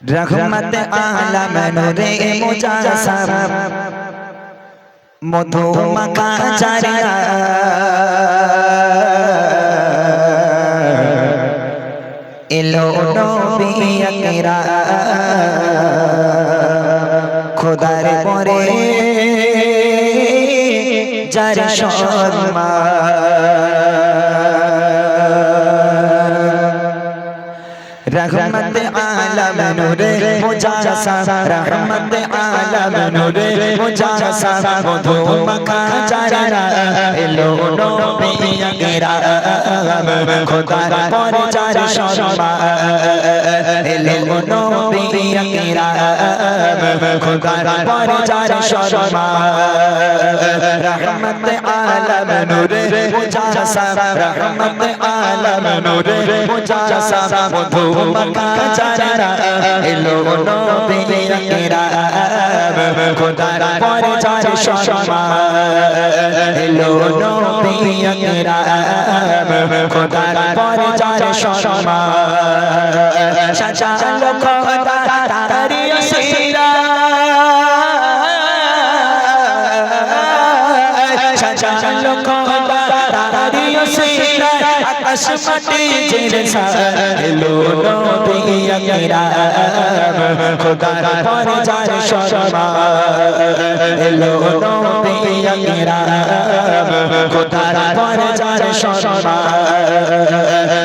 रहमत आलम नूरे मुजासम मधु मका चारिया एलो नबी अकरा खुदार परे जार शर्मा रहमत आलम नूरे मुजासम रहमत आलम नूरे मुजासम मधु मका चारिया एलो नबी अकरा खुदार परे जार शर्मा एलो नबी अकरा खुदार परे जार शर्मा रहमत आलम नूरे मुजासम रहमत आलम नूरे मुजासम मधु मका चारिया एलो नबी अकरा खुदार परे जार शर्मा एलो नबी अकरा खुदार परे जार शर्मा सचालो खुदा तारी सीरा सचालो खुदा तारी सीरा आकाश माटी जिरसा एलो नबी अकरा खुदार परे जार शर्मा एलो नबी अकरा खुदार परे जार शर्मा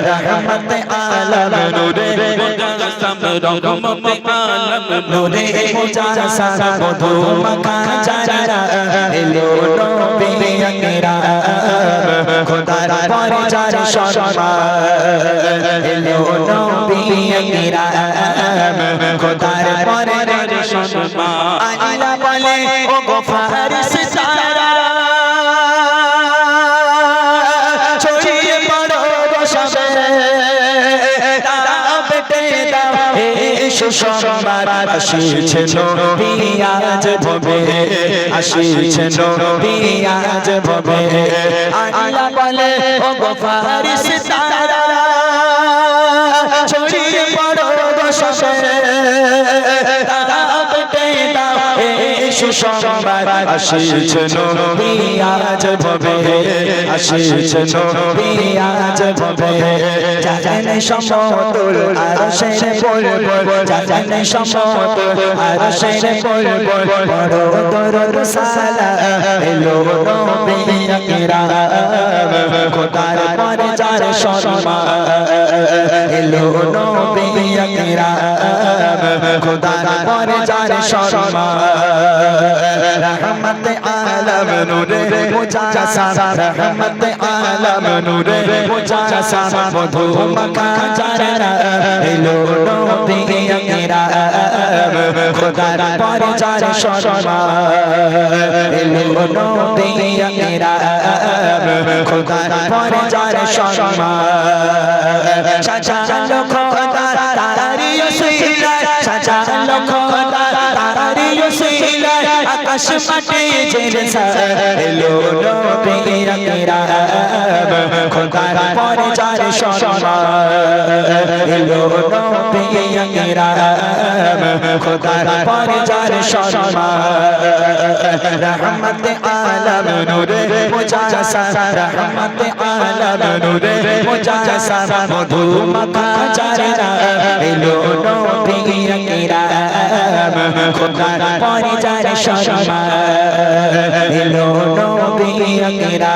रहमत आलम नूरे मुजासम रहमत आलम नूरे मुजासम मधु मका चारिया एलो नबी अकरा खुदार परे जार शर्मा एलो नबी अकरा खुदार परे जार शर्मा अल्लाह बोले ओ गफार सितारा छोड़िए पड़ो रोशे तारा बेटे दाओ सुसंबाद আসিছে নবী আজ ভবে আসিছে নবী আজ ভবে আল্লাহ বলে ও গফার সিতারা ছড়িয়ে পড়ো বসে তারা বেটে দাও সুসংবাদ আসিছে নবী আজ ভবে আসিছে নবী আজ ভবে জানে সমতল আরশের পরবর জানে সমতল আরশের পরবর বড় দরদ সালা এলো নবী আকরা খোদার পরে जार শর্মা এলো নবী আকরা খোদার পরে जार শর্মা रहमत आलम नूरे मुजासम रहमत आलम नूरे मुजासम मधु मका चारिया एलो नबी अकरा खुदार परे जार शर्मा एलो नबी अकरा खुदार परे जार शर्मा सचालो खुदा तारी सीला सचालो खुदा तारी सीला आकाश माटी जिरसा एलो नबी अकरा खुदार परे जार शर्मा एलो नबी अकरा खुदार परे जार शर्मा रहमत आलम नूरे मुजासम रहमत आलम नूरे मुजासम मधु मका चारिया एलो नबी अकरा खुदार परे जार शर्मा एलो नबी अकरा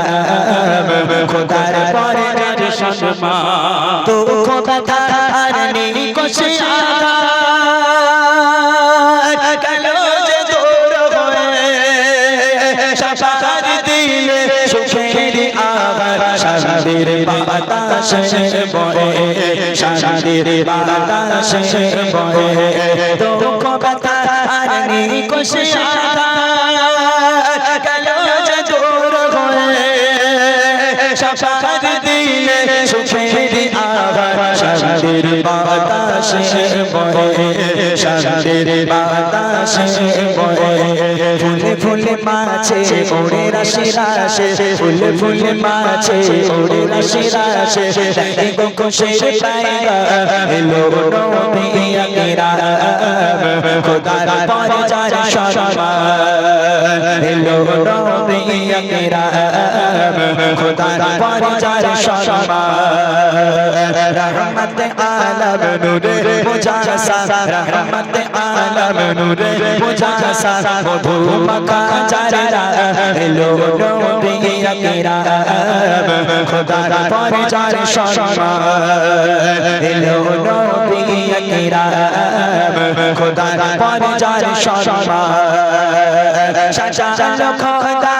खुदार परे जार शर्मा तो खुदा तारनी कुछ आगा कलो जे दूर होए शफार दिले सुखेर आवर शांतिर बाताश बोए शांतिर बाताश बोए तो खुदा तारनी कुछ आगा कलो जे दूर होए शफार दिले सुखेर आवर शांतिर बाताश बोए शांतिर बाताश बोए फूल फूल माछे ओड़े राशि राशि फूल फूल माछे ओड़े राशि राशि देखो खुशी पाएगा एलो नबी খোদার পরে যার সম্মান এলো নবী আকরাম খোদার পরে যার সম্মান রহমত আলম নূরে মুজাসা রহমত আলম নূরে মুজাসা মধু মাখা চারা এলো নবী আকরাম খোদার পরে যার সম্মান এলো নবী আকরাম খোদার পরে যার সম্মান সাজালো খোদা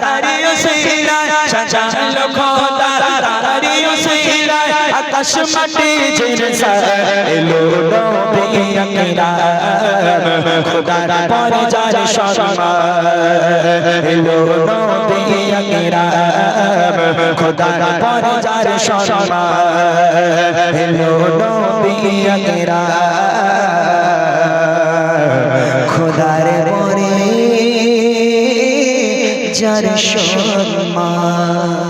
তারি উসিলায় সাজালো খোদা তারি উসিলায় আকাশ মাটি জিনসা এলো নবী আকরাম খোদার পরে যার সম্মান এলো নবী আকরাম খোদার পরে যার সম্মান এলো নবী আকরাম খোদার পরে যার সম্মান